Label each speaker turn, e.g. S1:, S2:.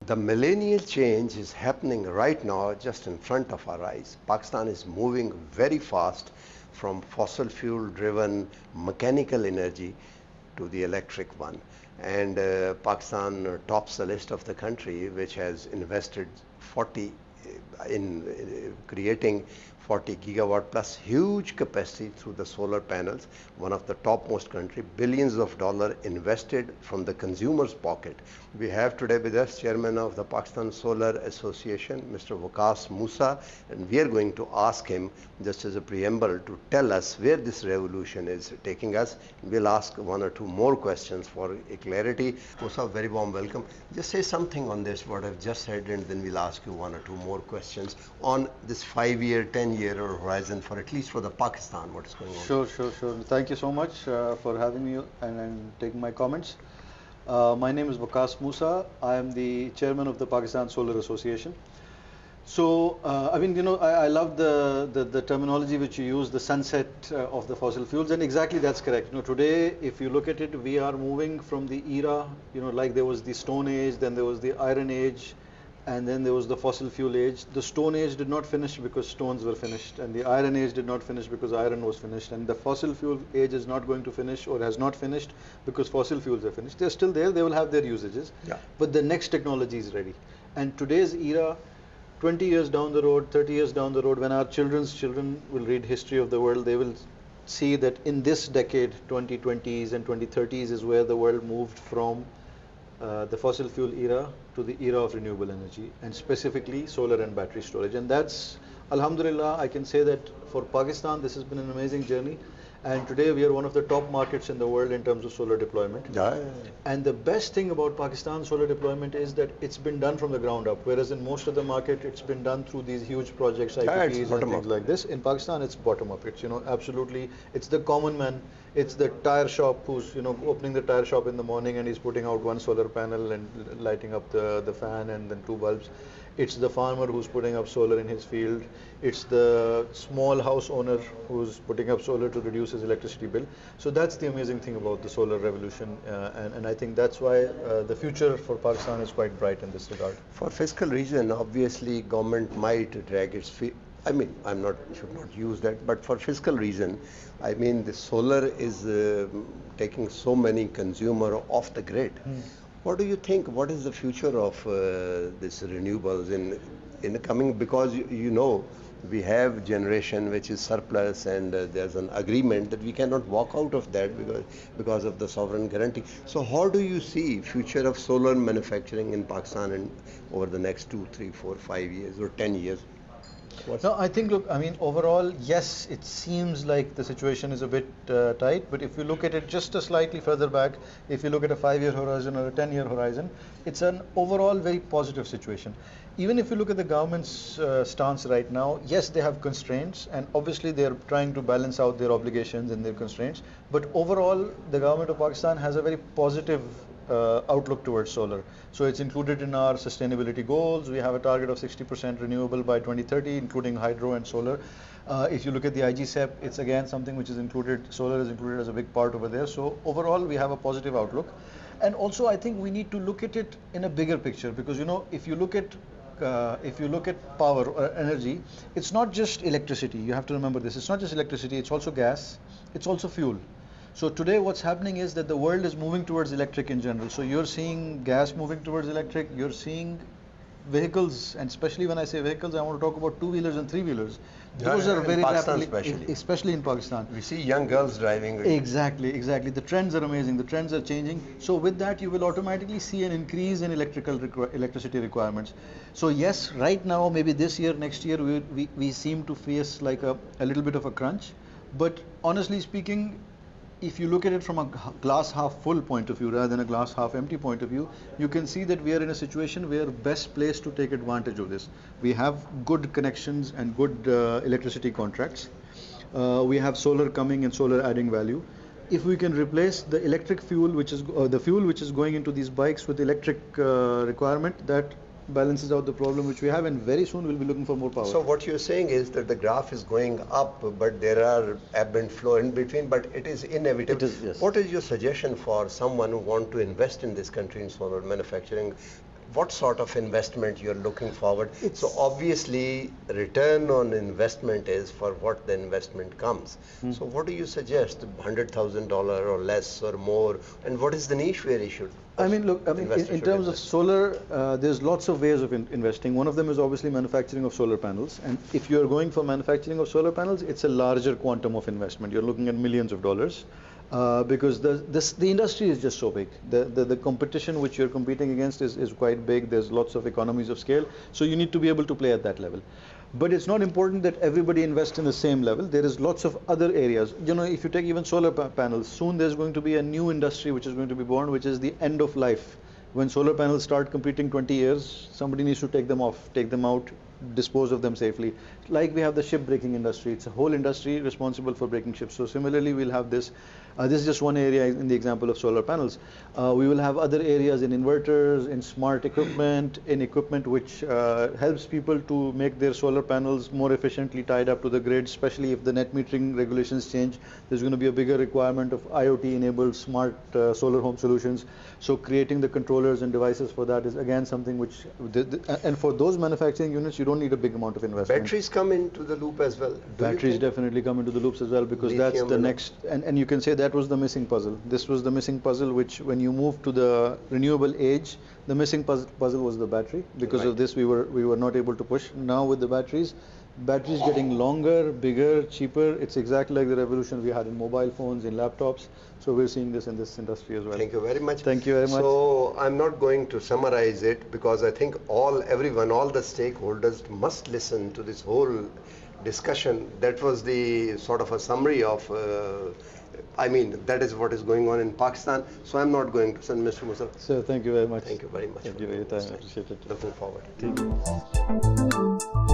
S1: The millennial change is happening right now just in front of our eyes. Pakistan is moving very fast from fossil fuel driven mechanical energy to the electric one. And Pakistan tops the list of the country which has invested 40 in creating 40 gigawatt plus huge capacity through the solar panels, one of the topmost country, billions of dollars invested from the consumer's pocket. We have today with us Chairman of the Pakistan Solar Association, Mr. Waqas Musa, and we are going to ask him, just as a preamble, to tell us where this revolution is taking us. We'll ask one or two more questions for clarity. Musa, very warm welcome. Just say something on this, what I've just said, and then we'll ask you one or two more questions on this 5-year, 10-year horizon for at least for the Pakistan, what is going on.
S2: Sure. Thank you so much for having me and taking my comments. My name is Waqas Musa. I am the chairman of the Pakistan Solar Association. So, I love the terminology which you use, the sunset of the fossil fuels, and exactly that's correct. Today, if you look at it, we are moving from the era, like there was the Stone Age, then there was the Iron Age, and then there was the fossil fuel age. The Stone Age did not finish because stones were finished, and the Iron Age did not finish because iron was finished, and the fossil fuel age is not going to finish or has not finished because fossil fuels are finished. They're still there, they will have their usages, but the next technology is ready. And today's era, 20 years down the road, 30 years down the road, when our children's children will read history of the world, they will see that in this decade, 2020s and 2030s, is where the world moved from the fossil fuel era to the era of renewable energy, and specifically solar and battery storage. And that's, alhamdulillah, I can say that for Pakistan this has been an amazing journey, and today we are one of the top markets in the world in terms of solar deployment. And the best thing about Pakistan solar deployment is that it's been done from the ground up, whereas in most of the market it's been done through these huge projects, IPPs and things like this. In Pakistan it's bottom up. It's absolutely, it's the common man, it's the tire shop who's opening the tire shop in the morning and he's putting out one solar panel and lighting up the fan and then 2 bulbs. It's the farmer who's putting up solar in his field. It's the small house owner who's putting up solar to reduce his electricity bill. So that's the amazing thing about the solar revolution, and I think that's why the future for Pakistan is quite bright in this regard.
S1: For fiscal reason, obviously government might drag its feet. I mean, should not use that, but for fiscal reason, I mean, the solar is taking so many consumer off the grid. What do you think? What is the future of this renewables in the coming? Because we have generation which is surplus, and there's an agreement that we cannot walk out of that because of the sovereign guarantee. So how do you see future of solar manufacturing in Pakistan and over the next 2, 3, 4, 5 years or 10 years?
S2: No, I think, look, overall, yes, it seems like the situation is a bit tight, but if you look at it just a slightly further back, if you look at a 5-year horizon or a 10-year horizon, it's an overall very positive situation. Even if you look at the government's stance right now, yes, they have constraints, and obviously they're trying to balance out their obligations and their constraints, but overall, the government of Pakistan has a very positive outlook towards solar. So it's included in our sustainability goals. We have a target of 60% renewable by 2030, including hydro and solar. If you look at the IGCEP, it's again something which is included, solar is included as a big part over there. So overall, we have a positive outlook. And also, I think we need to look at it in a bigger picture, because if you look at power or energy, it's not just electricity. You have to remember this. It's not just electricity, it's also gas, it's also fuel. So today what's happening is that the world is moving towards electric in general. So you're seeing gas moving towards electric, you're seeing vehicles, and especially when I say vehicles, I want to talk about 2-wheelers and 3-wheelers. Those are very rapidly, especially in Pakistan.
S1: We see young girls driving.
S2: Exactly. The trends are amazing, the trends are changing. So with that, you will automatically see an increase in electricity requirements. So yes, right now, maybe this year, next year, we seem to face like a little bit of a crunch. But honestly speaking, if you look at it from a glass half full point of view rather than a glass half empty point of view, you can see that we are in a situation where best placed to take advantage of this. We have good connections and good electricity contracts. We have solar coming and solar adding value. If we can replace the electric fuel, which is the fuel which is going into these bikes with electric requirement, that balances out the problem which we have, and very soon we'll be looking for more power.
S1: So what you're saying is that the graph is going up, but there are ebb and flow in between, but it is inevitable.
S2: It is, yes.
S1: What is your suggestion for someone who want to invest in this country in solar manufacturing? what sort of investment you're looking forward? So obviously return on investment is for what the investment comes. So what do you suggest, $100,000 or less or more, and what is the niche where you should?
S2: In terms of solar, there's lots of ways of investing. One of them is obviously manufacturing of solar panels, and if you're going for manufacturing of solar panels, it's a larger quantum of investment. You're looking at millions of dollars. Because the industry is just so big. The competition which you're competing against is quite big. There's lots of economies of scale. So you need to be able to play at that level. But it's not important that everybody invests in the same level. There is lots of other areas. You know, if you take even solar panels, soon there's going to be a new industry which is going to be born, which is the end of life. When solar panels start competing 20 years, somebody needs to take them off, take them out, dispose of them safely. Like we have the ship breaking industry. It's a whole industry responsible for breaking ships. So similarly, we'll have this. This is just one area in the example of solar panels. We will have other areas in inverters, in smart equipment, in equipment which helps people to make their solar panels more efficiently tied up to the grid, especially if the net metering regulations change. There's going to be a bigger requirement of IoT-enabled smart solar home solutions. So creating the controllers and devices for that is again something which, and for those manufacturing units, you don't need a big amount of investment.
S1: Batteries come into the loop as well.
S2: Batteries definitely come into the loops as well, because that's the next, and you can say that was the missing puzzle. This was the missing puzzle which, when you move to the renewable age, the missing puzzle was the battery. Because of this, we were not able to push. Now with the batteries getting longer, bigger, cheaper, it's exactly like the revolution we had in mobile phones, in laptops. So we're seeing this in this industry as well.
S1: Thank you very much.
S2: Thank you very much.
S1: So I'm not going to summarize it, because I think everyone, all the stakeholders must listen to this whole discussion. That was the sort of a summary of that is what is going on in Pakistan. So I'm not going to send Mr. Musa.
S2: Sir, thank you very much.
S1: Thank you very much.
S2: Thank you for your time. I appreciate it.
S1: Looking forward.
S2: Thank you.